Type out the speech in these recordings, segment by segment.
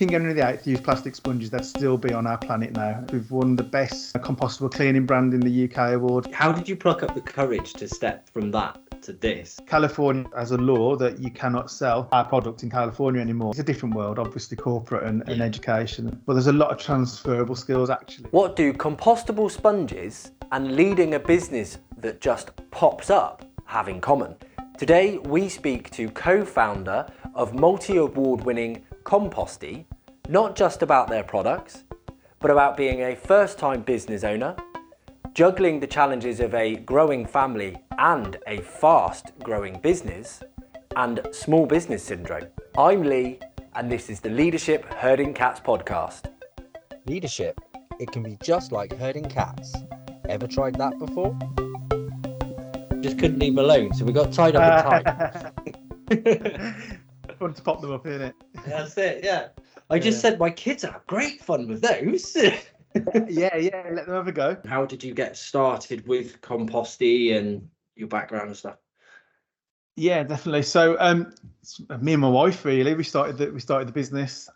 King Henry VIII used plastic sponges, they'd still be on our planet now. We've won the best compostable cleaning brand in the UK award. How did you pluck up the courage to step from that to this? California has a law that you cannot sell our product in California anymore. It's a different world, obviously corporate and education, but there's a lot of transferable skills actually. What do compostable sponges and leading a business that just pops up have in common? Today we speak to co-founder of multi-award winning Composty, not just about their products, but about being a first-time business owner, juggling the challenges of a growing family and a fast-growing business, and small business syndrome. I'm Lee, and this is the Leadership Herding Cats podcast. Leadership, it can be just like herding cats. Ever tried that before? Just couldn't leave them alone, so we got tied up in time. Fun to pop them up, isn't it? That's it, yeah. I just said my kids have great fun with those. yeah, let them have a go. How did you get started with Composty and your background and stuff? Yeah, definitely. So me and my wife, really, we started the business.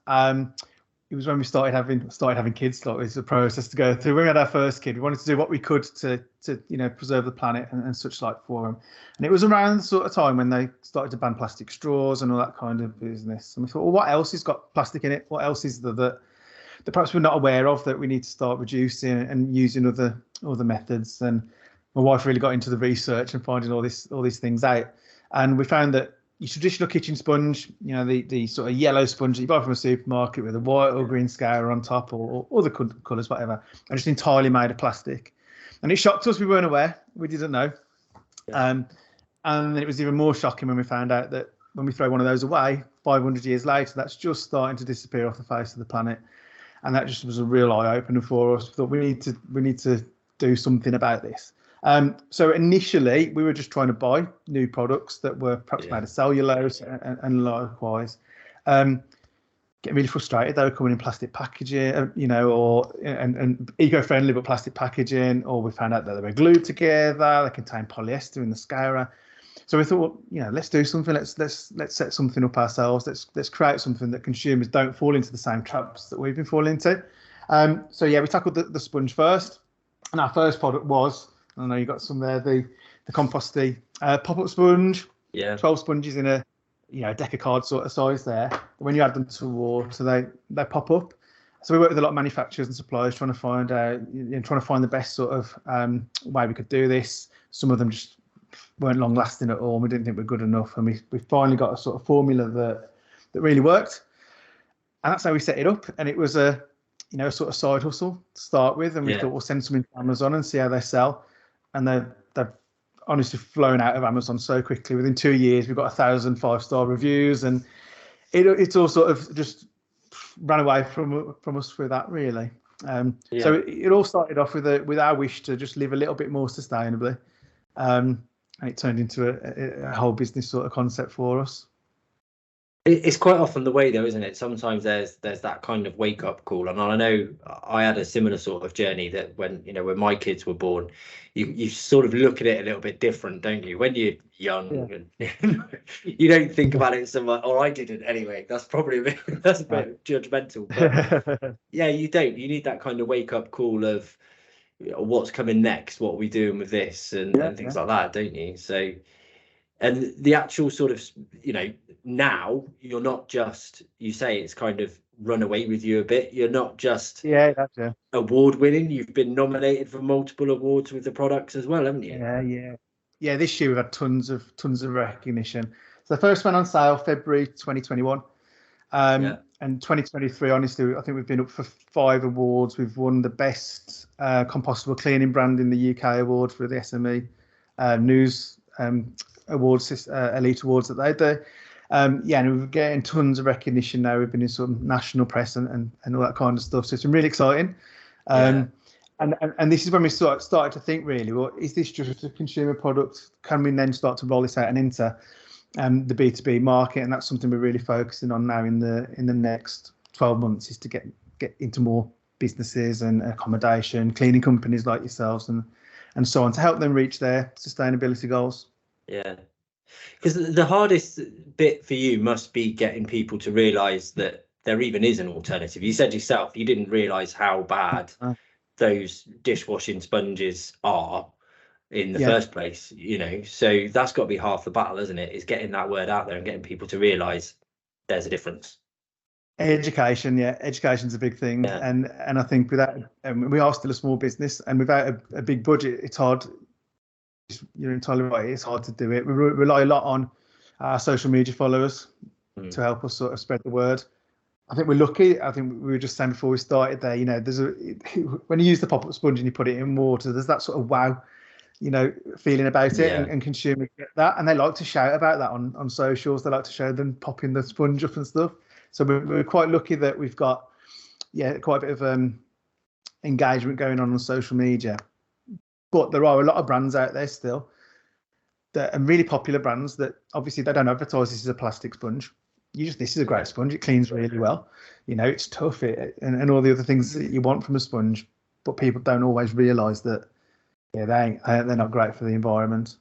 It was when we started having kids. Like, it was a process to go through. When we had our first kid, we wanted to do what we could to preserve the planet and such like for them. And it was around the sort of time when they started to ban plastic straws and all that kind of business. And we thought, well, what else has got plastic in it? What else is that perhaps we're not aware of, that we need to start reducing and using other methods? And my wife really got into the research and finding all these things out. And we found that your traditional kitchen sponge, the sort of yellow sponge that you buy from a supermarket with a white or green scour on top, or other colours, whatever, are just entirely made of plastic. And it shocked us. We weren't aware. We didn't know. Yeah. And it was even more shocking when we found out that when we throw one of those away, 500 years later, that's just starting to disappear off the face of the planet. And that just was a real eye-opener for us. We thought we need to do something about this. So initially, we were just trying to buy new products that were perhaps made of cellulose and likewise. Getting really frustrated. They were coming in plastic packaging, and eco-friendly but plastic packaging. Or we found out that they were glued together. They contain polyester in the scourer. So we thought, well, let's do something. Let's set something up ourselves. Let's create something that consumers don't fall into the same traps that we've been falling into. We tackled the sponge first, and our first product was, I know you got some there, the Composty pop-up sponge. Yeah. 12 sponges in a deck of cards sort of size there. When you add them to water, they pop up. So we worked with a lot of manufacturers and suppliers trying to find the best sort of way we could do this. Some of them just weren't long lasting at all, and we didn't think we were good enough. And we finally got a sort of formula that really worked. And that's how we set it up. And it was a sort of side hustle to start with. And we thought we'll send some into Amazon and see how they sell. And they've honestly flown out of Amazon so quickly. Within 2 years, we've got 1,000 5-star reviews, and it's all sort of just ran away from us through that, really. So it all started off with our wish to just live a little bit more sustainably, and it turned into a whole business sort of concept for us. It's quite often the way, though, isn't it? Sometimes there's that kind of wake up call, and I know I had a similar sort of journey that when my kids were born, you sort of look at it a little bit different, don't you? When you're young, and you don't think about it so much. Or I didn't anyway. That's probably a bit judgmental. But you don't. You need that kind of wake up call of what's coming next, what are we doing with this, and things like that, don't you? So. And the actual sort of, now you're not just, you say it's kind of run away with you a bit. You're not just award winning. You've been nominated for multiple awards with the products as well, haven't you? Yeah. This year we've had tons of recognition. So the first went on sale February 2021, and 2023. Honestly, I think we've been up for 5 awards. We've won the best compostable cleaning brand in the UK award for the SME News awards, elite awards that they do. And we're getting tons of recognition now. We've been in some national press and all that kind of stuff. So it's been really exciting. And this is when we started to think, really, well, is this just a consumer product? Can we then start to roll this out and enter the B2B market? And that's something we're really focusing on now in the next 12 months, is to get into more businesses and accommodation, cleaning companies like yourselves and so on, to help them reach their sustainability goals. Yeah, because the hardest bit for you must be getting people to realise that there even is an alternative. You said yourself you didn't realize how bad those dishwashing sponges are in the first place, you know. So that's got to be half the battle, isn't it? Is getting that word out there and getting people to realize there's a difference. Education, education's a big thing. And I think without, we are still a small business, and without a big budget, it's hard. You're entirely right, it's hard to do it. We rely a lot on our social media followers to help us sort of spread the word. I think we're lucky. I think we were just saying before we started there, you know, when you use the pop-up sponge and you put it in water, there's that sort of wow, you know, feeling about it, and consumers get that, and they like to shout about that on socials. They like to show them popping the sponge up and stuff. So we're quite lucky that we've got quite a bit of engagement going on social media. But there are a lot of brands out there still that are really popular brands that obviously they don't advertise this is a plastic sponge. This is a great sponge. It cleans really well. You know, it's tough and all the other things that you want from a sponge. But people don't always realise that they're not great for the environment.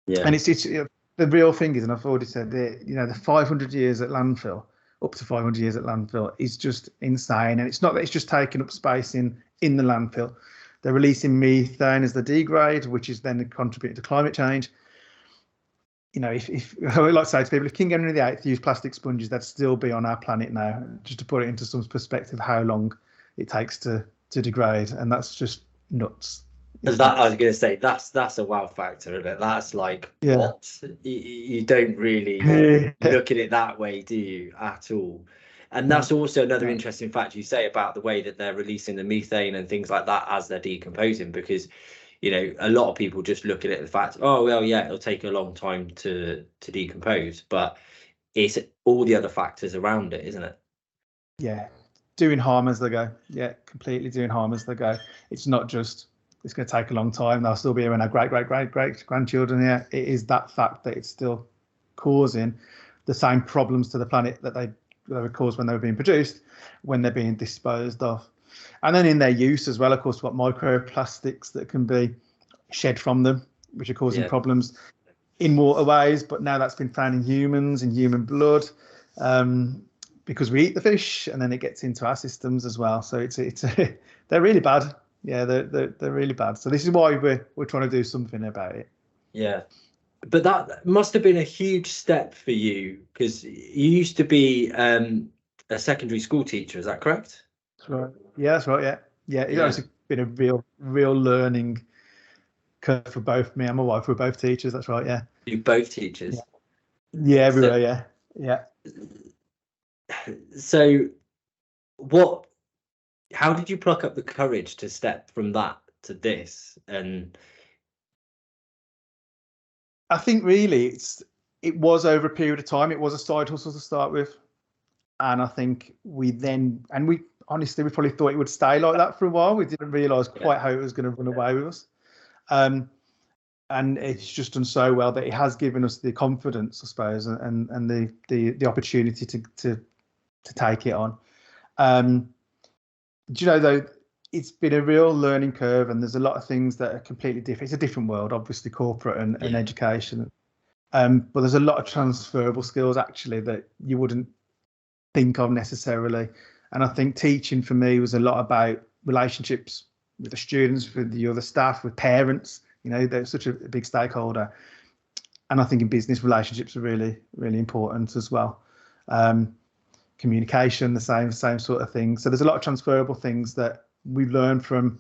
Yeah. And it's the real thing is, and I've already said that, you know, the 500 years at landfill, up to 500 years at landfill, is just insane. And it's not that it's just taking up space in the landfill. They're releasing methane as they degrade, which is then contributing to climate change. You know, if I would like to say to people, if King Henry VIII used plastic sponges, they'd still be on our planet now. Just to put it into some perspective, how long it takes to degrade, and that's just nuts. I was going to say that's a wow factor, isn't it? That's like what you don't really look at it that way, do you, at all? And that's also another interesting fact you say about the way that they're releasing the methane and things like that as they're decomposing, because, you know, a lot of people just look at it the fact, oh well, yeah, it'll take a long time to decompose, but it's all the other factors around it, isn't it? Yeah, doing harm as they go. Yeah, completely doing harm as they go. It's not just it's going to take a long time. They'll still be here when our great grandchildren here. It is that fact that it's still causing the same problems to the planet that they were caused when they were being produced, when they're being disposed of. And then in their use as well, of course, we've got microplastics that can be shed from them, which are causing problems in waterways. But now that's been found in humans, in human blood, because we eat the fish, and then it gets into our systems as well. So they're really bad. Yeah, they're really bad. So this is why we're trying to do something about it. Yeah. But that must have been a huge step for you, because you used to be a secondary school teacher. Is that correct? That's right. Yeah, that's right. Yeah. It's been a real learning curve for both me and my wife. We're both teachers. That's right. Yeah. You're both teachers. Yeah, everywhere. Yeah. So, how did you pluck up the courage to step from that to this? And I think really it was over a period of time. It was a side hustle to start with, and I think we honestly probably thought it would stay like that for a while. We didn't realise quite how it was going to run away with us, and it's just done so well that it has given us the confidence, I suppose, and the opportunity to take it on. Do you know, though, it's been a real learning curve, and there's a lot of things that are completely different. It's a different world, obviously, corporate and education. But there's a lot of transferable skills, actually, that you wouldn't think of necessarily. And I think teaching for me was a lot about relationships with the students, with the other staff, with parents. You know, they're such a big stakeholder. And I think in business, relationships are really, really important as well. Communication, the same sort of thing. So there's a lot of transferable things that we've learned from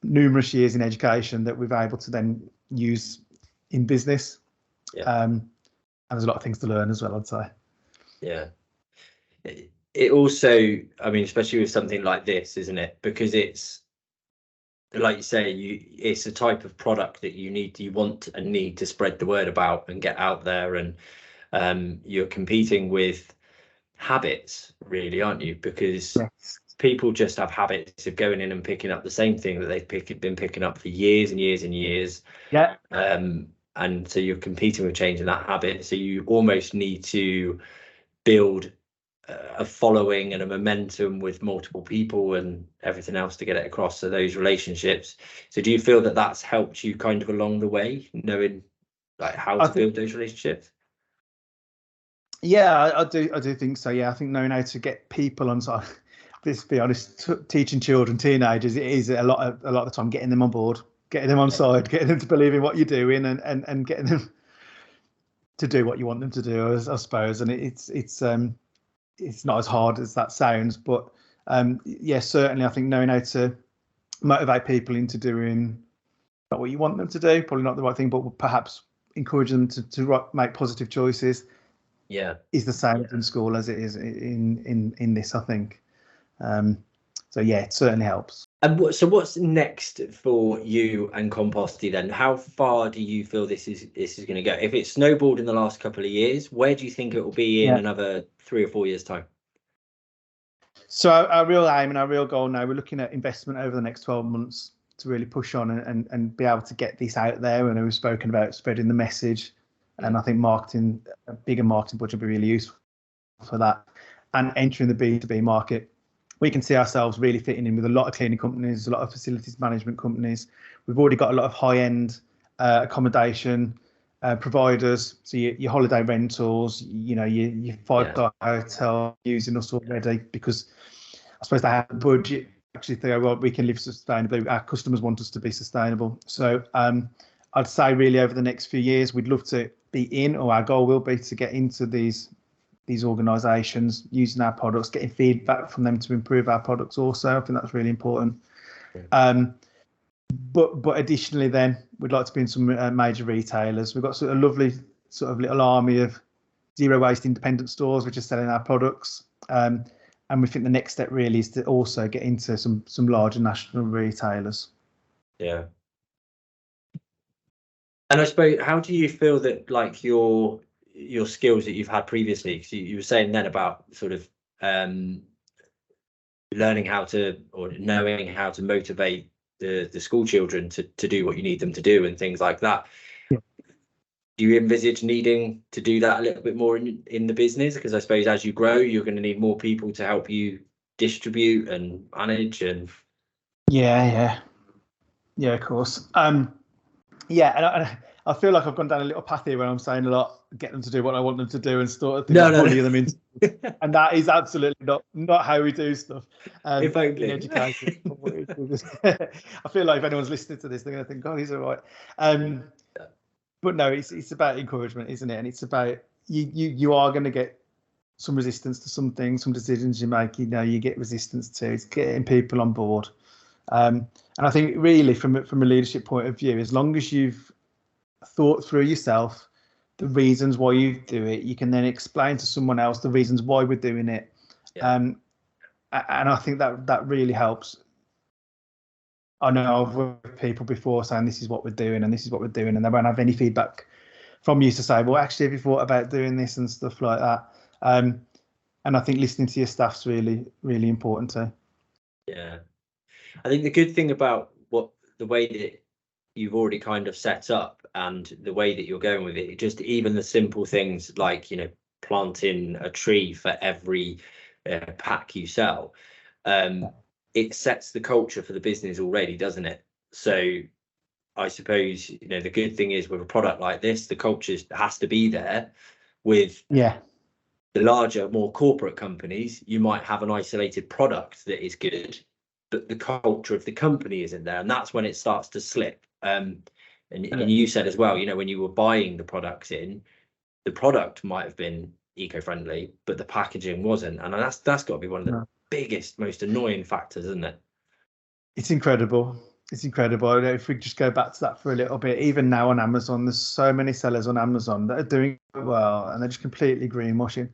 numerous years in education that we've able to then use in business. And there's a lot of things to learn as well, I'd say. Yeah. It also, I mean, especially with something like this, isn't it? Because it's, like you say, it's a type of product that you want and need to spread the word about and get out there. And you're competing with habits, really, aren't you? Because people just have habits of going in and picking up the same thing that they've been picking up for years and years and years. Yeah. And so you're competing with changing that habit. So you almost need to build a following and a momentum with multiple people and everything else to get it across. So those relationships. So do you feel that that's helped you kind of along the way, knowing like how to build those relationships? Yeah, I do think so. Yeah, I think knowing how to get people on side. Let's be honest, teaching children, teenagers, it is a lot of the time getting them on board, getting them on side, getting them to believe in what you're doing, and getting them to do what you want them to do, I suppose. And it's not as hard as that sounds, but yeah, certainly I think knowing how to motivate people into doing not what you want them to do, probably not the right thing, but perhaps encourage them to make positive choices. Yeah, is the same in school as it is in this, I think. So yeah, it certainly helps. And so what's next for you and Composty then? How far do you feel this is going to go? If it's snowballed in the last couple of years, where do you think it will be in another 3 or 4 years' time? So our real aim and our real goal now, we're looking at investment over the next 12 months to really push on and be able to get this out there. And we've spoken about spreading the message, and I think a bigger marketing budget would be really useful for that. And entering the B2B market, we can see ourselves really fitting in with a lot of cleaning companies, a lot of facilities management companies. We've already got a lot of high-end accommodation providers. So your holiday rentals, your 5-star hotel using us already, because I suppose they have the budget. Actually, they go, well, we can live sustainably. Our customers want us to be sustainable. So I'd say really over the next few years, we'd love to be in, or our goal will be to get into these organisations, using our products, getting feedback from them to improve our products also. I think that's really important. But additionally then, we'd like to be in some major retailers. We've got sort of a lovely sort of little army of zero waste independent stores which are selling our products. And we think the next step really is to also get into some larger national retailers. Yeah. And I suppose, how do you feel that like your skills that you've had previously, because you were saying then about sort of learning how to, or knowing how to motivate the school children to do what you need them to do and things like that. Yeah. Do you envisage needing to do that a little bit more in the business? Because I suppose as you grow, you're going to need more people to help you distribute and manage. And yeah, of course. Yeah, and I feel like I've gone down a little path here where I'm saying a lot, get them to do what I want them to do and sort of bully them into, and that is absolutely not how we do stuff in education. I feel like if anyone's listening to this, they're going to think, "God, he's all right." But no, it's about encouragement, isn't it? And it's about you are going to get some resistance to some things, some decisions you make. You get resistance to. It's getting people on board. And I think really from a leadership point of view, as long as you've thought through yourself the reasons why you do it, you can then explain to someone else the reasons why we're doing it. And I think that really helps. I know I've worked with people before saying this is what we're doing and this is what we're doing, and they won't have any feedback from you to say, well, actually, have you thought about doing this and stuff like that? And I think listening to your staff's really, really important too. Yeah. I think the good thing about the way that you've already kind of set up and the way that you're going with it, just even the simple things like, planting a tree for every pack you sell, it sets the culture for the business already, doesn't it? So I suppose, the good thing is with a product like this, the culture has to be there. With the larger, more corporate companies, you might have an isolated product that is good, but the culture of the company isn't there, and that's when it starts to slip. And you said as well, when you were buying the products in, the product might have been eco-friendly, but the packaging wasn't, and that's got to be one of the biggest, most annoying factors, isn't it? It's incredible. If we just go back to that for a little bit, even now on Amazon, there's so many sellers on Amazon that are doing well, and they're just completely greenwashing.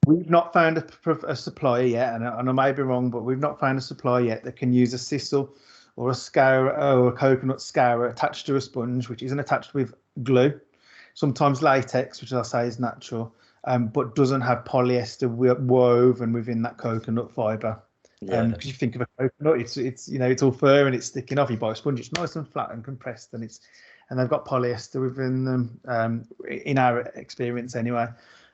We've not found a supplier yet, and I may be wrong, but we've not found a supplier yet that can use a sisal or a scourer or a coconut scourer attached to a sponge, which isn't attached with glue, sometimes latex, which I say is natural, but doesn't have polyester woven within that coconut fibre. Because you think of a coconut, it's all fur and it's sticking off. You buy a sponge, it's nice and flat and compressed, and they've got polyester within them. In our experience, anyway.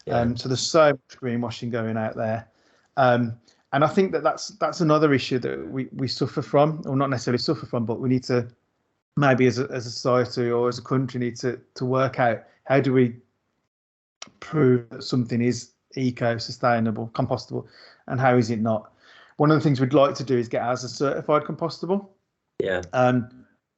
So there's so much greenwashing going out there, and I think that's another issue that we suffer from, or not necessarily suffer from, but we need to maybe as a society or as a country need to work out how do we prove that something is eco-sustainable, compostable, and how is it not? One of the things we'd like to do is get ours as certified compostable. Yeah.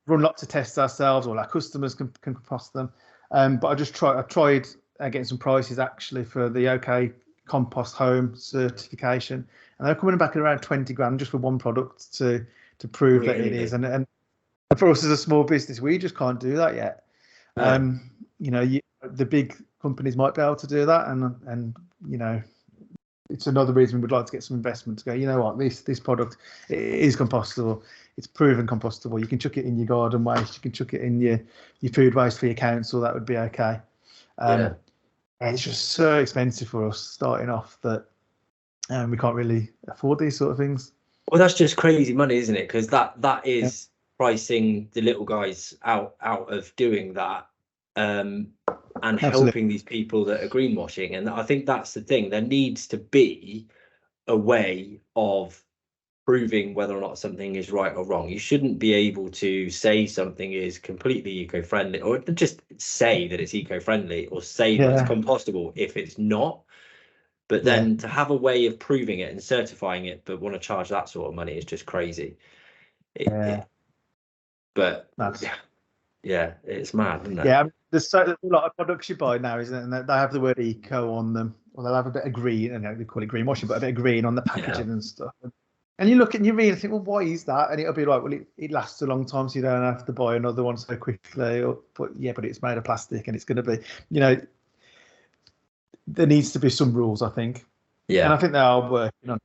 Run lots of tests ourselves, all our customers can compost them. But I tried getting some prices actually for the OK Compost Home certification, and they're coming back at around 20 grand just for one product to prove that it is. And for us as a small business, we just can't do that yet. No. The big companies might be able to do that, and it's another reason we'd like to get some investment to go, you know what, this product, it is compostable, it's proven compostable, you can chuck it in your garden waste, you can chuck it in your food waste for your council, that would be okay. And it's just so expensive for us starting off that we can't really afford these sort of things. Well, that's just crazy money, isn't it? Because that is pricing the little guys out of doing that, and Absolutely. helping these people that are greenwashing. And I think that's the thing. There needs to be a way of proving whether or not something is right or wrong. You shouldn't be able to say something is completely eco-friendly, or just say that it's eco-friendly, or say that it's compostable if it's not. But then to have a way of proving it and certifying it, but want to charge that sort of money is just crazy. But it's mad, isn't it? Yeah, there's a lot of products you buy now, isn't it? And they have the word eco on them, or they'll have a bit of green, and they call it greenwashing, but a bit of green on the packaging and stuff. And you look and you read and think, well, why is that? And it'll be like, well, it lasts a long time, so you don't have to buy another one so quickly. But it's made of plastic, and it's going to be, there needs to be some rules, I think. Yeah. And I think they are working on.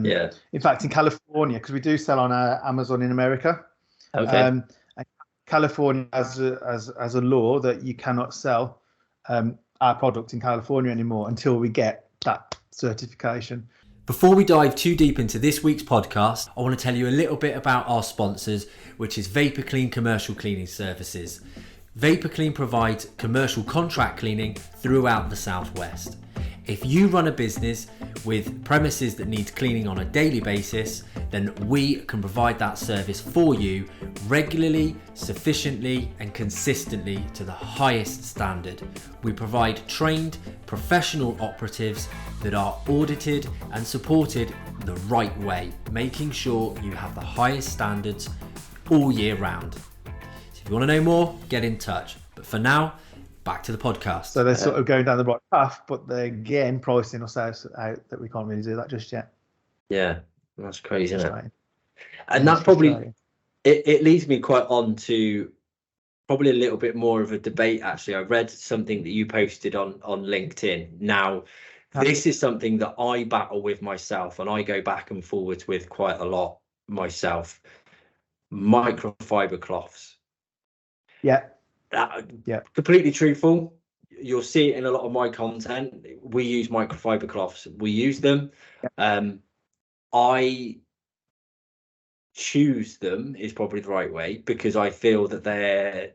In fact, in California, because we do sell on Amazon in America. Okay. California has a law that you cannot sell our product in California anymore until we get that certification. Before we dive too deep into this week's podcast, I want to tell you a little bit about our sponsors, which is Vapor Clean Commercial Cleaning Services. Vapor Clean provides commercial contract cleaning throughout the Southwest. If you run a business with premises that need cleaning on a daily basis, then we can provide that service for you regularly, sufficiently, and consistently to the highest standard. We provide trained professional operatives that are audited and supported the right way, making sure you have the highest standards all year round. So if you want to know more, get in touch. But for now, back to the podcast. So they're sort of going down the right path, but they're again pricing us out that we can't really do that just yet. Yeah, that's crazy, isn't it? And that probably it leads me quite on to probably a little bit more of a debate. Actually, I read something that you posted on LinkedIn. Now, this is something that I battle with myself, and I go back and forwards with quite a lot myself. Microfiber cloths. Completely truthful. You'll see it in a lot of my content. We use microfiber cloths. We use them. I choose them is probably the right way, because I feel that they're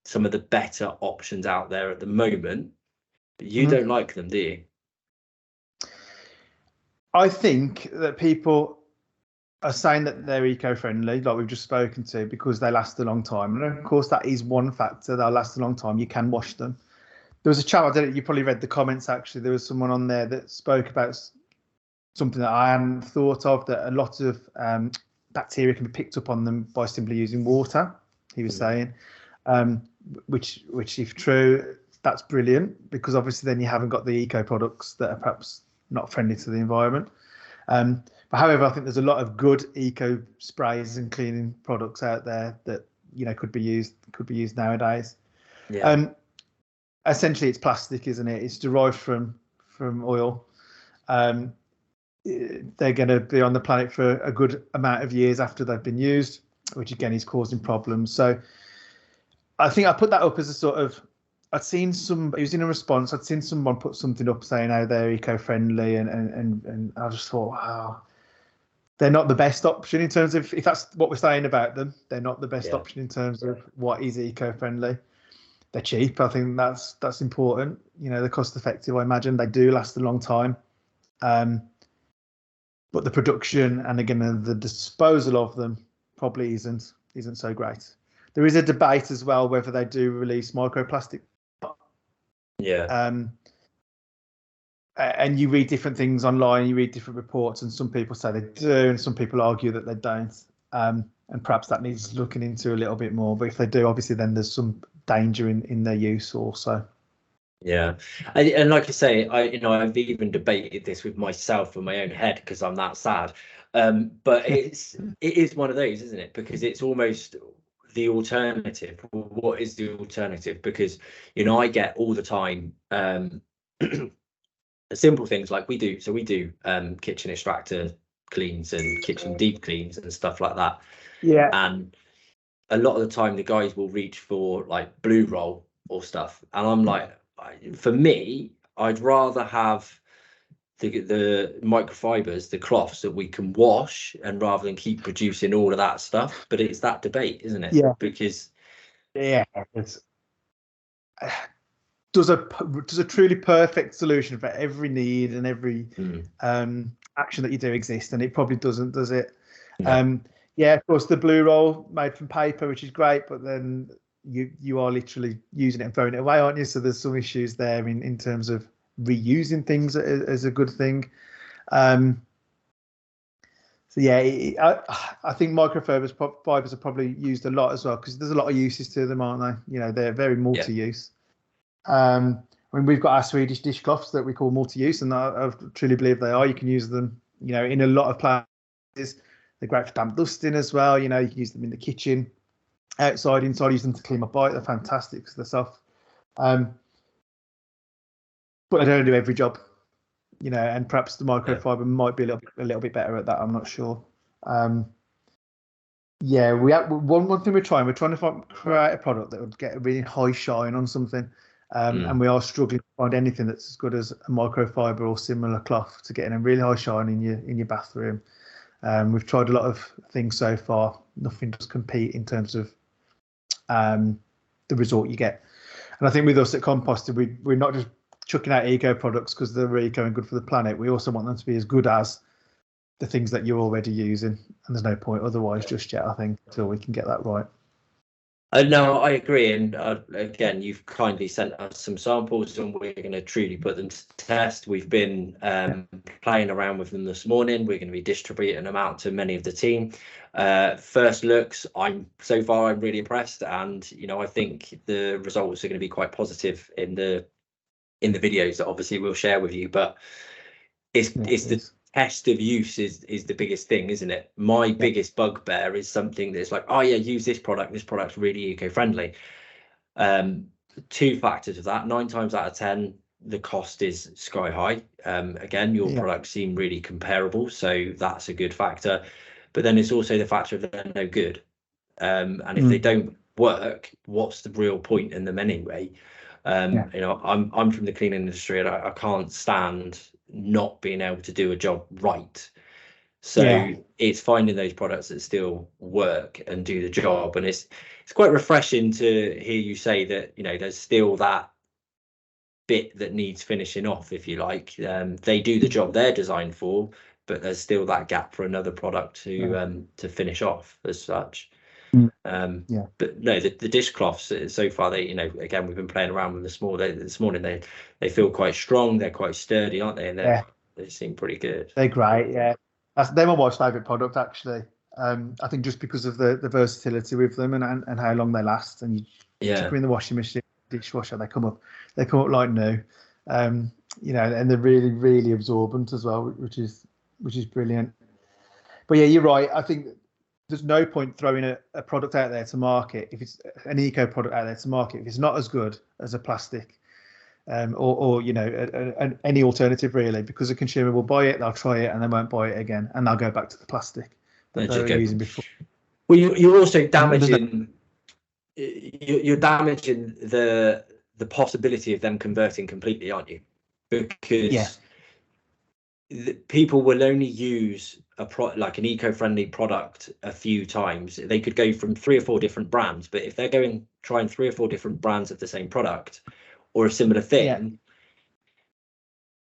some of the better options out there at the moment. But you don't like them, do you? I think that people are saying that they're eco-friendly, like we've just spoken to, because they last a long time. And of course, that is one factor. They'll last a long time. You can wash them. There was a chap, you probably read the comments, actually. There was someone on there that spoke about something that I hadn't thought of, that a lot of bacteria can be picked up on them by simply using water, he was saying, which if true, that's brilliant, because obviously then you haven't got the eco products that are perhaps not friendly to the environment. But however, I think there's a lot of good eco sprays and cleaning products out there that could be used nowadays. Essentially, it's plastic, isn't it? It's derived from oil. They're going to be on the planet for a good amount of years after they've been used, which again is causing problems. So I think I put that up as a sort of, it was in a response, I'd seen someone put something up saying how they're eco-friendly, and I just thought, wow, they're not the best option in terms of, if that's what we're saying about them, they're not the best option in terms of what is eco-friendly. They're cheap. I think that's important. They're cost effective. I imagine they do last a long time. But the production and again the disposal of them probably isn't so great. There is a debate as well whether they do release microplastic. Yeah. And you read different things online, you read different reports, and some people say they do, and some people argue that they don't. And perhaps that needs looking into a little bit more. But if they do, obviously, then there's some danger in their use also. Yeah, and like I say, I've even debated this with myself in my own head because I'm that sad. But it is one of those, isn't it? Because it's almost the alternative. What is the alternative? Because I get all the time simple things like we do. So we do kitchen extractor cleans and kitchen deep cleans and stuff like that. Yeah. And a lot of the time, the guys will reach for like blue roll or stuff, and I'm like, for me, I'd rather have the microfibers, the cloths that we can wash, and rather than keep producing all of that stuff. But it's that debate, isn't it? Yeah. Because it's does a truly perfect solution for every need and every action that you do exist, and it probably doesn't, does it? No. Yeah, of course, the blue roll made from paper, which is great, but then you are literally using it and throwing it away, aren't you? So there's some issues there in terms of reusing things as a good thing. So yeah, I think microfibers are probably used a lot as well, because there's a lot of uses to them, aren't they? They're very multi-use. I mean, we've got our Swedish dishcloths that we call multi-use, and I truly believe they are. You can use them, in a lot of places. They're great for damp dusting as well. You can use them in the kitchen, outside, inside. Use them to clean my bike. They're fantastic because they're soft. But they don't do every job, and perhaps the microfiber might be a little bit better at that. I'm not sure. Yeah, we have one thing we're trying to create a product that would get a really high shine on something. And we are struggling to find anything that's as good as a microfiber or similar cloth to get in a really high shine in your bathroom. We've tried a lot of things so far. Nothing does compete in terms of the result you get. And I think with us at Composty, we're not just chucking out eco products because they're eco and good for the planet. We also want them to be as good as the things that you're already using. And there's no point otherwise just yet, I think, until we can get that right. No, I agree. And again, you've kindly sent us some samples, and we're going to truly put them to test. We've been playing around with them this morning. We're going to be distributing them out to many of the team. First looks, I'm really impressed, and I think the results are going to be quite positive in the videos that obviously we'll share with you. But it's the test of use is the biggest thing, isn't it? My biggest bugbear is something that's like, oh yeah, use this product. This product's really eco-friendly. Two factors of that: 9 times out of 10, the cost is sky high. Again, your products seem really comparable, so that's a good factor. But then it's also the factor of they're no good. And if they don't work, what's the real point in them anyway? I'm from the cleaning industry, and I can't stand not being able to do a job right. So it's finding those products that still work and do the job. And it's quite refreshing to hear you say that there's still that bit that needs finishing off, if you like. They do the job they're designed for, but there's still that gap for another product to finish off as such. But no, the dishcloths so far, they again, we've been playing around with them this morning. They feel quite strong, they're quite sturdy, aren't they? And they seem pretty good. They're great. They're my wife's favorite product, actually. I think just because of the versatility with them and how long they last. And you chuck them in the washing machine, dishwasher, they come up like new. And they're really, really absorbent as well, which is brilliant. But yeah, you're right. I think there's no point throwing a product out there to market, if it's an eco product out there to market, if it's not as good as a plastic, or any alternative, really, because the consumer will buy it, they'll try it, and they won't buy it again, and they'll go back to the plastic that they were using before. Well, you're also damaging. You're damaging the possibility of them converting completely, aren't you? Because people will only use like an eco-friendly product a few times. They could go from 3 or 4 different brands, but if they're trying 3 or 4 different brands of the same product or a similar thing,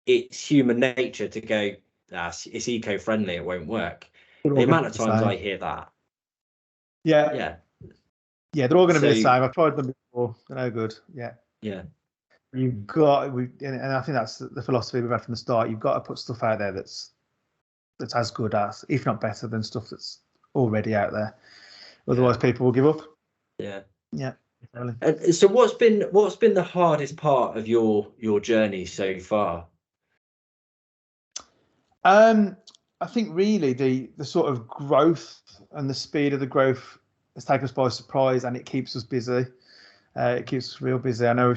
it's human nature to go, it's eco-friendly, it won't work. The amount of times I hear that. Yeah, they're all going to be the same. I've tried them before. They're no good. Yeah. You've got, and I think that's the philosophy we've had from the start. You've got to put stuff out there that's as good as, if not better than, stuff that's already out there. Otherwise, people will give up. Yeah. Yeah. Totally. And so, what's been the hardest part of your journey so far? I think really the sort of growth and the speed of the growth has taken us by surprise, and it keeps us busy. It keeps us real busy. I know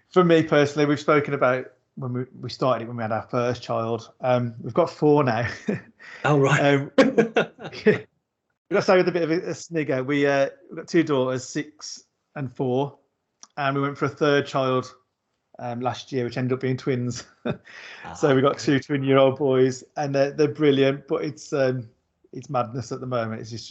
for me personally, we've spoken about when we started it, when we had our first child. We've got 4 now. Oh, right. We've got to say with a bit of a snigger. We've got 2 daughters, 6 and 4, and we went for a 3rd child last year, which ended up being twins. So we got 2 twin-year-old boys, and they're brilliant. But it's madness at the moment. It's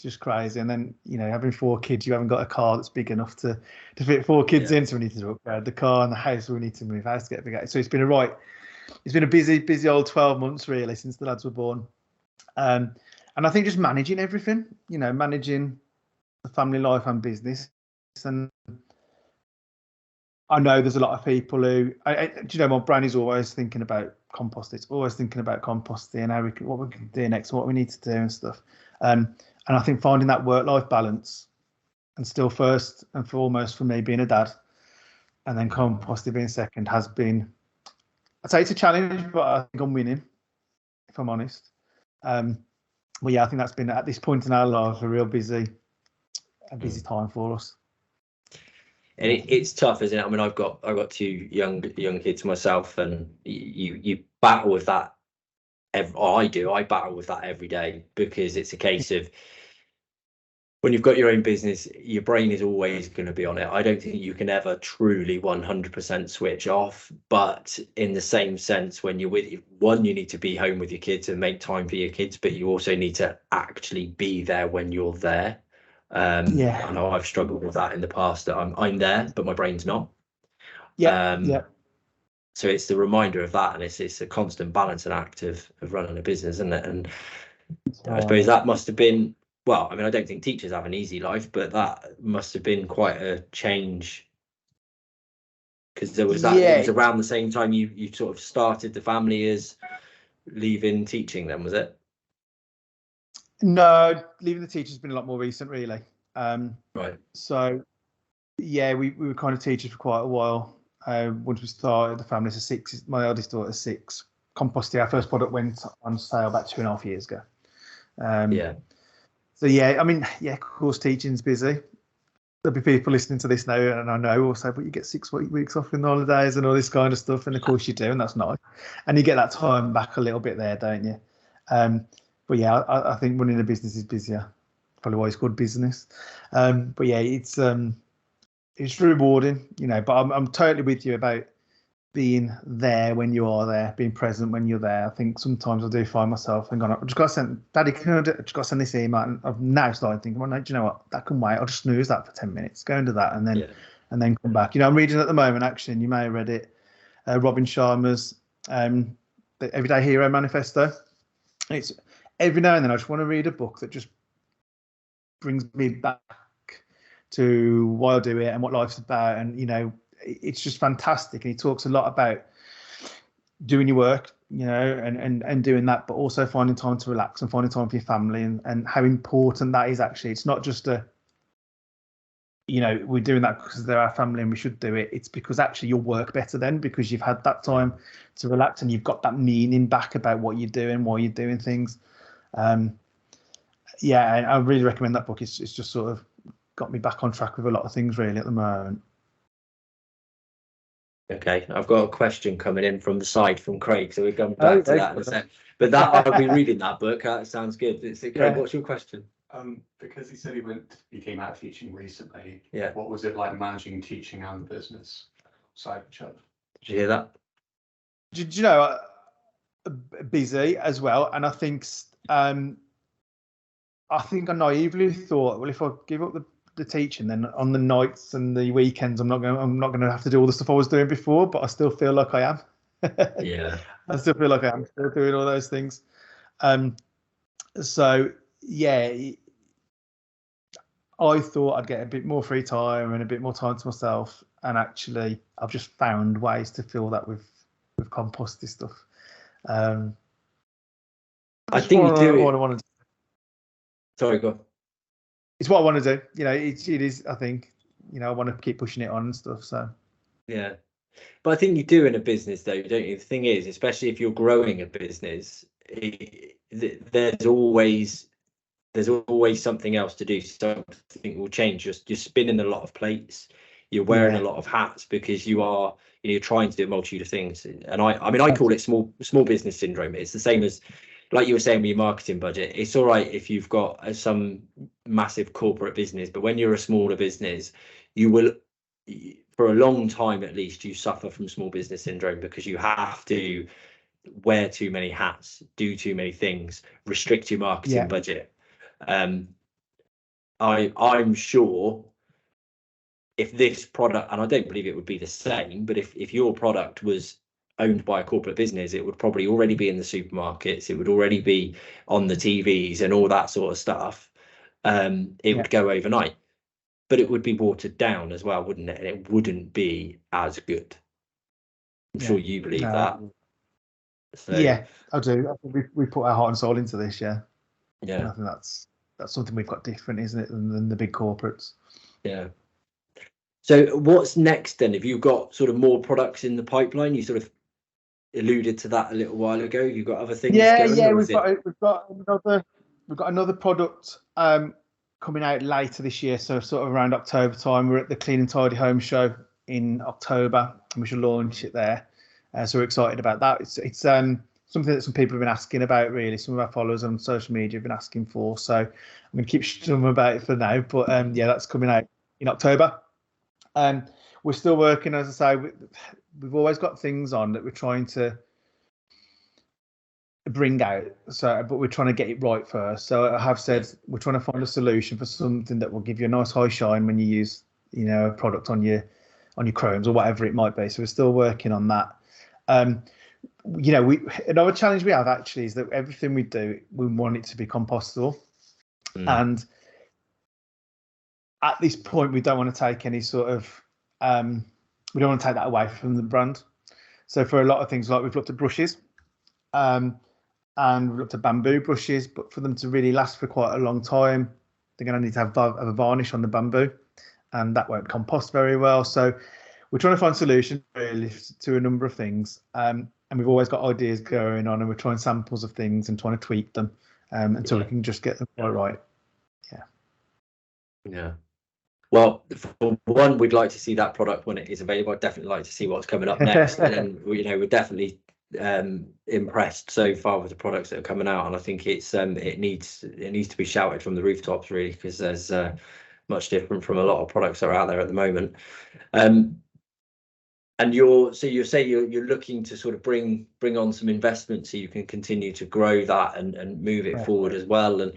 just crazy. And then, you know, having 4 kids, you haven't got a car that's big enough to fit 4 kids in. So we need to upgrade the car and the house. We need to move house to get bigger. So it's been a busy old 12 months really since the lads were born. And I think just managing everything, you know, managing the family life and business. And I know there's a lot of people who, do you know, my brain is always thinking about compost. It's always thinking about composting and what we can do next, what we need to do and stuff. And I think finding that work-life balance, and still first and foremost for me being a dad, and then composting being second, has been, I'd say it's a challenge, but I think I'm winning, if I'm honest. But yeah, I think that's been, at this point in our lives, a real busy time for us. And it's tough, isn't it? I mean, I've got 2 young kids myself, and you battle with that. I battle with that every day, because it's a case of, when you've got your own business, your brain is always going to be on it. I don't think you can ever truly 100% switch off. But in the same sense, when you're with one, you need to be home with your kids and make time for your kids, but you also need to actually be there when you're there. I know I've struggled with that in the past, that I'm there, but my brain's not. So it's the reminder of that, and it's a constant balance and act of running a business, isn't it? And I suppose that must have been, well, I mean, I don't think teachers have an easy life, but that must have been quite a change, because there was that. It was around the same time you sort of started the family as leaving teaching. Then was it? No, leaving the teacher's been a lot more recent, really. Right. So, yeah, we were kind of teachers for quite a while. Once we started the family, so 6. My eldest daughter's 6. Composty, our first product, went on sale about 2.5 years ago. So yeah, I mean, yeah, of course, teaching's busy. There'll be people listening to this now, and I know also, but you get 6 weeks off in the holidays and all this kind of stuff, and of course you do, and that's nice. And you get that time back a little bit there, don't you? But yeah, I think running a business is busier. Probably why it's called business. But yeah, it's rewarding, you know. But I'm totally with you about being there when you are there, being present when you're there. I think sometimes I do find myself and I've just got to send, Daddy, I've just got to send this email, and I've now started thinking, well, no, do you know what? That can wait. I'll just snooze that for 10 minutes, go into that, and then come back. You know, I'm reading at the moment, actually, and you may have read it, Robin Sharma's the Everyday Hero Manifesto. It's every now and then I just want to read a book that just brings me back to why I do it and what life's about, and you know, it's just fantastic. And he talks a lot about doing your work, you know, and doing that, but also finding time to relax and finding time for your family, and how important that is. Actually, it's not just you know, we're doing that because they're our family and we should do it. It's because actually you'll work better then, because you've had that time to relax and you've got that meaning back about what you're doing, why you're doing things. Yeah, and I really recommend that book. It's just sort of got me back on track with a lot of things really at the moment. Okay, I've got a question coming in from the side from Craig, so we'll come back to that in a sec. But that, I'll be reading that book. That sounds good. Craig, what's your question? Because he said he came out of teaching recently. Yeah. What was it like managing teaching and business side of each other? Did you hear that? Did you know, busy as well, and I think I naively thought, well, if I give up the teaching, then on the nights and the weekends, I'm not going to have to do all the stuff I was doing before. But I still feel like I am. Yeah. I still feel like I am still doing all those things. So yeah, I thought I'd get a bit more free time and a bit more time to myself, and actually I've just found ways to fill that with composty stuff. I think you do what it. I want to do. Sorry, go on. It's what I want to do. You know, it is. I think, you know, I want to keep pushing it on and stuff. So Yeah, but I think you do in a business, though, don't you? The thing is, especially if you're growing a business, there's always something else to do. Something will change. You're spinning a lot of plates. You're wearing a lot of hats because you're trying to do a multitude of things. And I mean, I call it small business syndrome. It's the same as, like you were saying, with your marketing budget. It's all right if you've got some massive corporate business, but when you're a smaller business, you will, for a long time at least, you suffer from small business syndrome because you have to wear too many hats, do too many things, restrict your marketing budget. I'm sure if this product, and I don't believe it would be the same, but if your product was owned by a corporate business, it would probably already be in the supermarkets, it would already be on the TVs and all that sort of stuff. It would go overnight, but it would be watered down as well, wouldn't it? And it wouldn't be as good. I'm sure you believe that. So, yeah, I do. I think we put our heart and soul into this. Yeah. And I think that's something we've got different, isn't it, than the big corporates? Yeah. So what's next then? Have you got sort of more products in the pipeline? You sort of alluded to that a little while ago. You've got other things going? Yeah. We've got another product coming out later this year. So sort of around October time, we're at the Clean and Tidy Home Show in October, and we should launch it there. So we're excited about that. It's something that some people have been asking about, really. Some of our followers on social media have been asking for. So I'm going to keep shutting them about it for now. But that's coming out in October. We're still working, as I say, we've always got things on that we're trying to bring out. But we're trying to get it right first. So I have said we're trying to find a solution for something that will give you a nice high shine when you use, a product on your chromes or whatever it might be. So we're still working on that. Another challenge we have actually is that everything we do, we want it to be compostable. And at this point, we don't want to take any sort of, we don't want to take that away from the brand. So for a lot of things, like we've looked at brushes, and we've looked at bamboo brushes, but for them to really last for quite a long time, they're going to need to have a varnish on the bamboo, and that won't compost very well. So we're trying to find solutions really to a number of things, and we've always got ideas going on, and we're trying samples of things and trying to tweak them until we can just get them quite right. Yeah. Well, for one, we'd like to see that product when it is available. I'd definitely like to see what's coming up next. And then, we're definitely impressed so far with the products that are coming out, and I think it needs to be shouted from the rooftops, really, because there's much different from a lot of products that are out there at the moment. And you're looking to sort of bring on some investment so you can continue to grow that and move it forward as well. And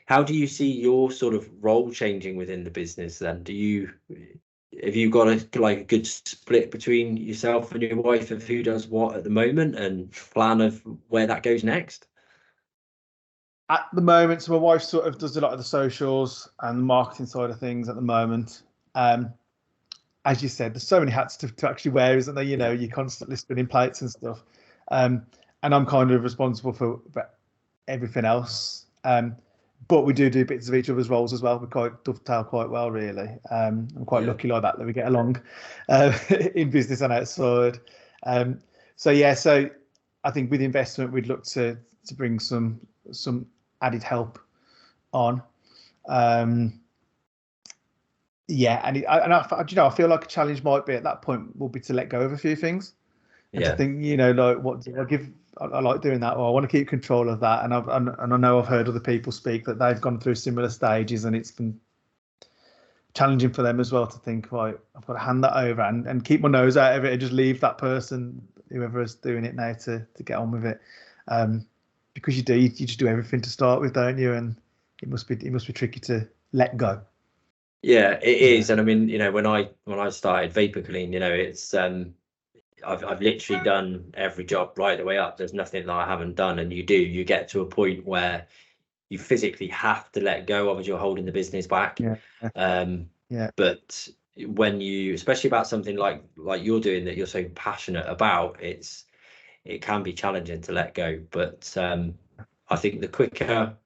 how do you see your sort of role changing within the business then? Have you got a good split between yourself and your wife of who does what at the moment, and plan of where that goes next? At the moment, so my wife sort of does a lot of the socials and the marketing side of things at the moment. As you said, there's so many hats to actually wear, isn't there? You're constantly spinning plates and stuff. And I'm kind of responsible for everything else. But we do bits of each other's roles as well. We quite dovetail quite well, really. I'm quite lucky like that we get along in business and outside. So I think with investment, we'd look to bring some added help on. And I feel like a challenge might be at that point will be to let go of a few things. And to think, like, what do I give? I like doing that, or I want to keep control of that. And I know I've heard other people speak that they've gone through similar stages, and it's been challenging for them as well to think, right, I've got to hand that over and keep my nose out of it and just leave that person, whoever is doing it now, to get on with it. Because you just do everything to start with, don't you? And it must be tricky to let go. Yeah, it is. And I mean, when I started Vapor Clean, it's I've literally done every job right the way up. There's nothing that I haven't done, and you get to a point where you physically have to let go of as you're holding the business back. But when you, especially about something like you're doing that you're so passionate about, it can be challenging to let go. But I think the quicker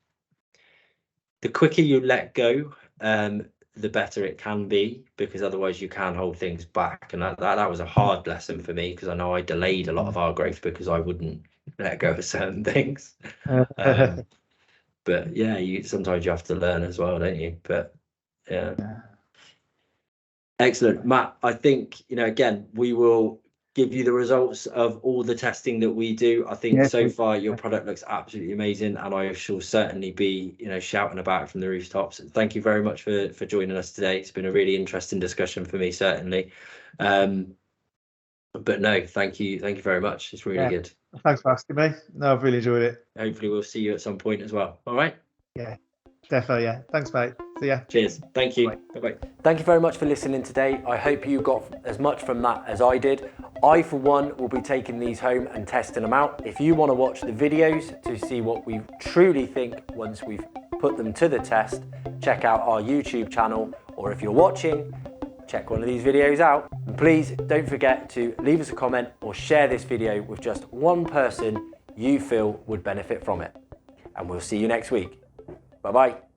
you let go, the better it can be, because otherwise you can hold things back. And that was a hard lesson for me, because I know I delayed a lot of our growth because I wouldn't let go of certain things. But yeah, sometimes you have to learn as well, don't you? But yeah. Excellent, Matt. I think, again, we will give you the results of all the testing that we do. I think so far your product looks absolutely amazing, and I shall certainly be, shouting about it from the rooftops. Thank you very much for joining us today. It's been a really interesting discussion for me, certainly. But no, thank you very much. It's really good. Thanks for asking me. No, I've really enjoyed it. Hopefully we'll see you at some point as well. All right. Yeah, definitely. Yeah. Thanks, mate. See ya. Cheers. Thank you. Bye-bye. Thank you very much for listening today. I hope you got as much from that as I did. I, for one, will be taking these home and testing them out. If you want to watch the videos to see what we truly think once we've put them to the test, check out our YouTube channel, or if you're watching, check one of these videos out. And please don't forget to leave us a comment or share this video with just one person you feel would benefit from it. And we'll see you next week. Bye-bye.